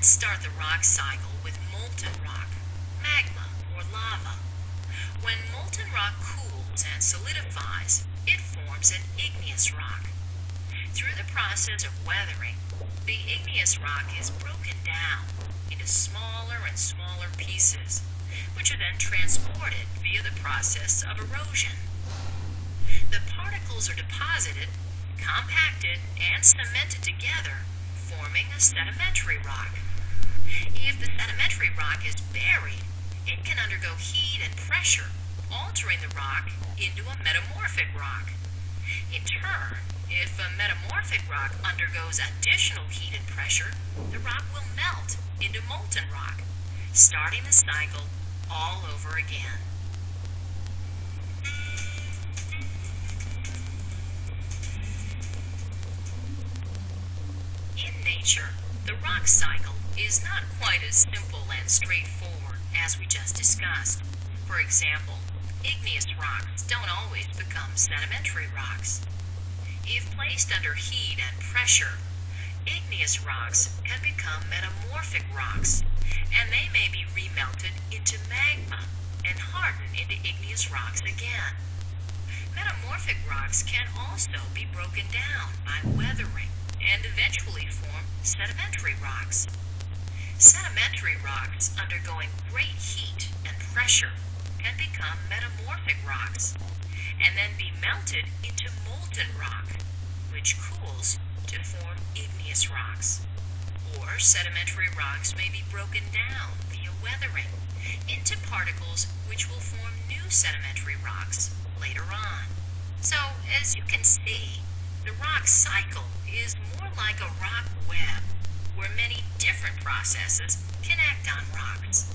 Let's start the rock cycle with molten rock, magma, or lava. When molten rock cools and solidifies, it forms an igneous rock. Through the process of weathering, the igneous rock is broken down into smaller and smaller pieces, which are then transported via the process of erosion. The particles are deposited, compacted, and cemented together, forming a sedimentary rock. If the sedimentary rock is buried, it can undergo heat and pressure, altering the rock into a metamorphic rock. In turn, if a metamorphic rock undergoes additional heat and pressure, the rock will melt into molten rock, starting the cycle all over again. In nature, the rock cycle is not quite as simple and straightforward as we just discussed. For example, igneous rocks don't always become sedimentary rocks. If placed under heat and pressure, igneous rocks can become metamorphic rocks, and they may be remelted into magma and harden into igneous rocks again. Metamorphic rocks can also be broken down by weathering and eventually form sedimentary rocks. Sedimentary rocks undergoing great heat and pressure can become metamorphic rocks and then be melted into molten rock, which cools to form igneous rocks. Or sedimentary rocks may be broken down via weathering into particles which will form new sedimentary rocks later on. So, as you can see, the rock cycle is more like a rock web where many different processes can act on rocks.